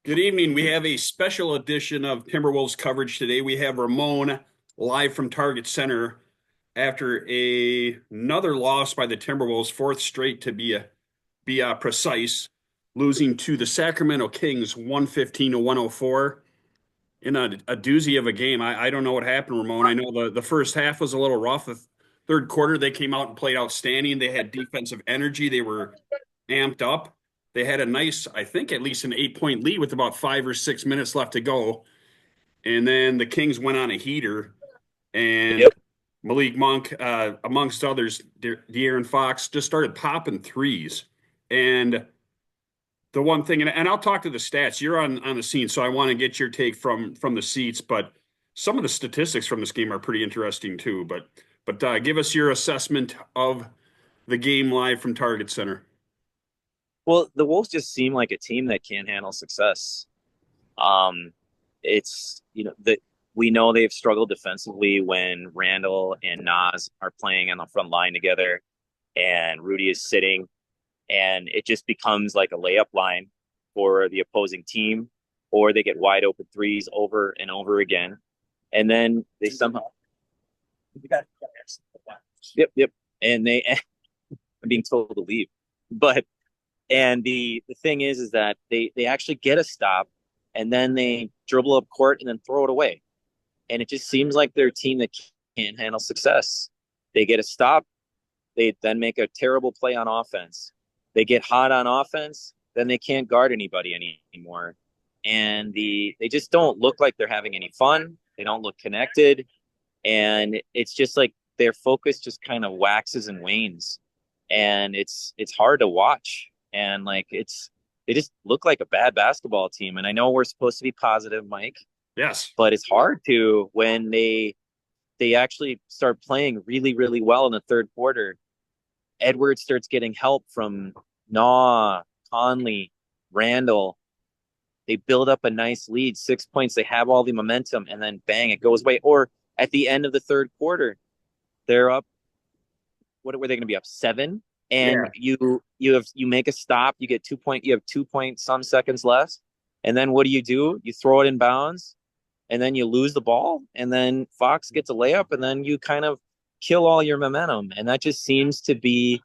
Good evening. We have a special edition of Timberwolves coverage today. We have Ramon live from Target Center after another loss by the Timberwolves, fourth straight to be precise, losing to the Sacramento Kings 115 to 104 in a doozy of a game. I don't know what happened, Ramon. I know the first half was a little rough. The third quarter, they came out and played outstanding. They had defensive energy. They were amped up. They had a nice, I think, at least an 8 point lead with about 5 or 6 minutes left to go. And then the Kings went on a heater, and Yep. Malik Monk, amongst others, De'Aaron Fox, just started popping threes. And the one thing, and I'll talk to the stats. You're on the scene, so I want to get your take from the seats. But some of the statistics from this game are pretty interesting too. But give us your assessment of the game live from Target Center. Well, the Wolves just seem like a team that can't handle success. Um, it's that we know they've struggled defensively when Randall and Nas are playing on the front line together, and Rudy is sitting, and it just becomes like a layup line for the opposing team, or they get wide open threes over and over again, and then they somehow. Yep, and I'm being told to leave, but. And the thing is that they actually get a stop, and then they dribble up court and then throw it away. And it just seems like they're a team that can't handle success. They get a stop, they then make a terrible play on offense. They get hot on offense, then they can't guard anybody anymore. And they just don't look like they're having any fun. They don't look connected, and it's just like their focus just kind of waxes and wanes, and it's hard to watch. And like they just look like a bad basketball team. And I know we're supposed to be positive, Mike, Yes. but it's hard to when they actually start playing really, really well in the third quarter. Edwards starts getting help from Naw, Conley, Randall. They build up a nice lead, 6 points. They have all the momentum, and then bang, it goes away. Or at the end of the third quarter, they're up. What were they going to be up 7? And Yeah. you make a stop. You get 2 point. You have 2 point some seconds left, and then what do? You throw it in bounds, and then you lose the ball, and then Fox gets a layup, and then you kind of kill all your momentum, and that just seems to be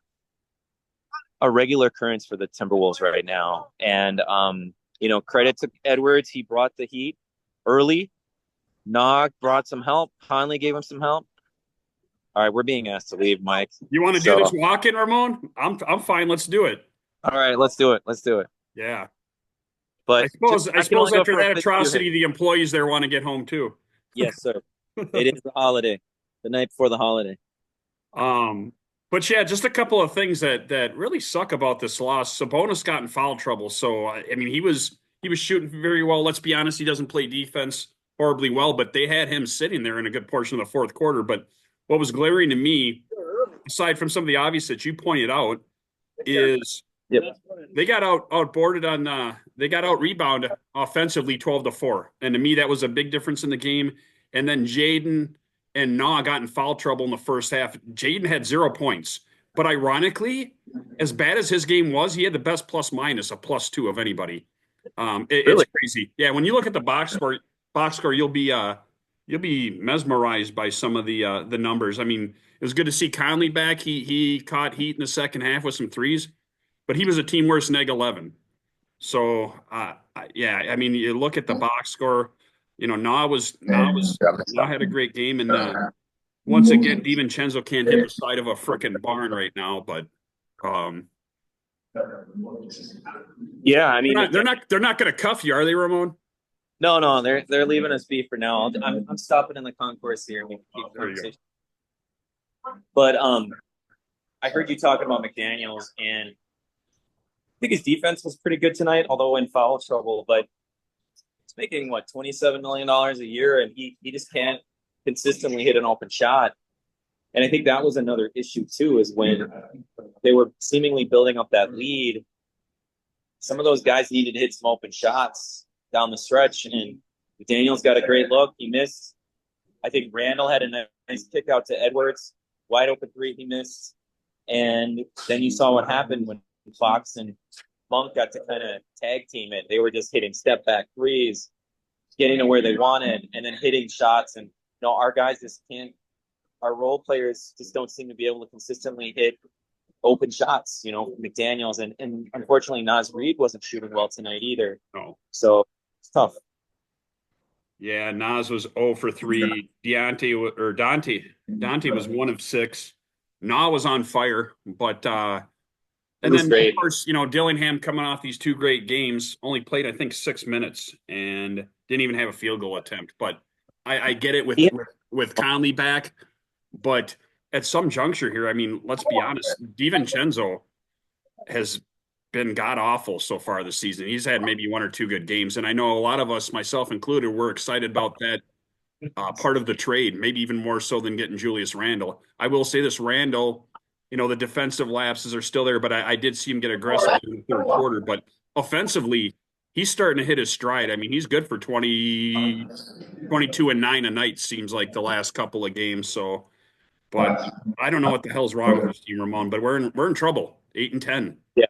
a regular occurrence for the Timberwolves right now. And credit to Edwards, he brought the heat early. Nog brought some help. Conley gave him some help. All right, we're being asked to leave, Mike. You want to do So, this walk-in, Ramon? I'm fine. Let's do it. all right, let's do it. Let's do it. Yeah. I But just suppose I I can suppose only go after for a that 52 hit. atrocity, the employees there want to get home too. Yes, sir. It is the holiday, the night before the holiday. Um, but yeah, just a couple of things that really suck about this loss. Sabonis got in foul trouble, so I mean he was shooting very well. Let's be honest, he doesn't play defense horribly well, but they had him sitting there in a good portion of the fourth quarter. But what was glaring to me, aside from some of the obvious that you pointed out, is Yep. they got outboarded on they got out rebounded offensively 12-4. And to me that was a big difference in the game. And then Jaden and Nah got in foul trouble in the first half. Jaden had 0 points. But ironically, as bad as his game was, he had the best plus minus, a +2 of anybody. It's Really? crazy. Yeah, when you look at the box score, you'll be mesmerized by some of the numbers. I mean, it was good to see Conley back. He caught heat in the second half with some threes, but he was a team worst neg 11. So yeah, I mean, you look at the box score. Nah had a great game, and once again, DiVincenzo can't hit the side of a frickin' barn right now. But um, Yeah, I they're mean, not they're not they're not going to cuff you, are they, Ramon? no, they're leaving us be for now. I'm stopping in the concourse here and we can keep Oh, the there you go. conversation. But I heard you talking about McDaniels, and I think his defense was pretty good tonight, although in foul trouble. But he's making what $27 million a year, and he just can't consistently hit an open shot. And I think that was another issue too, is when they were seemingly building up that lead. Some of those guys needed to hit some open shots down the stretch, and Daniels got a great look. He missed. I think Randall had a nice kick out to Edwards, wide open three he missed, and then you saw what happened when Fox and Monk got to kind of tag team it. They were just hitting step back threes, getting to where they wanted, and then hitting shots. And our guys just can't. Our role players just don't seem to be able to consistently hit open shots. McDaniels and unfortunately Naz Reid wasn't shooting well tonight either. No. So it's tough. Yeah, Nas was 0 for 3. Dante was 1 of 6. Na was on fire, but It and was then of great. course, Dillingham coming off these 2 great games, only played I think 6 minutes and didn't even have a field goal attempt. But I get it with Yeah. with Conley back, but at some juncture here, I mean, let's be honest, DiVincenzo has been god awful so far this season. He's had maybe 1 or 2 good games, and I know a lot of us, myself included, were excited about that part of the trade, maybe even more so than getting Julius Randle. I will say this: Randle, the defensive lapses are still there, but I did see him get aggressive in the third quarter. But offensively, he's starting to hit his stride. I mean, he's good for 20, 22 and 9 a night. Seems like the last couple of games. So, but I don't know what the hell's wrong with this team, Ramon. But we're in trouble. 8-10. Yeah.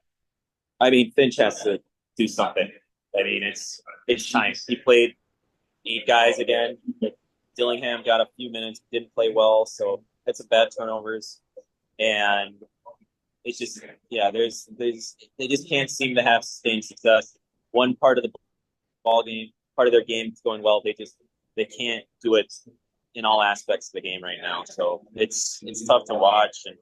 I mean, Finch has to do something. I mean, it's time. He played 8 guys again. Dillingham got a few minutes, didn't play well, so had some bad turnovers, and it's just there's they just can't seem to have sustained success. One part of the ball game, part of their game is going well. They can't do it in all aspects of the game right now. So it's tough to watch, and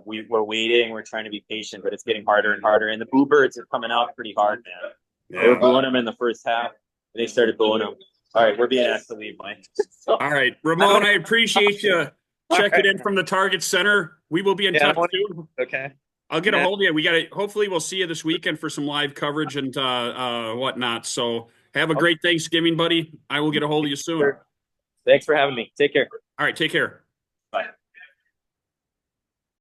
we're waiting, we're trying to be patient, but it's getting harder and harder. And the Boo Birds are coming out pretty hard, man. Yeah. They were booing them in the first half. They started booing them. All right, we're being asked to leave, Mike. All right, Ramon, I appreciate you checking in from the Target Center. We will be in touch soon. Okay. I'll get a hold of you. Hopefully we'll see you this weekend for some live coverage and whatnot. So have a great Thanksgiving, buddy. I will get a hold of you soon. Thanks for having me. Take care. All right, take care.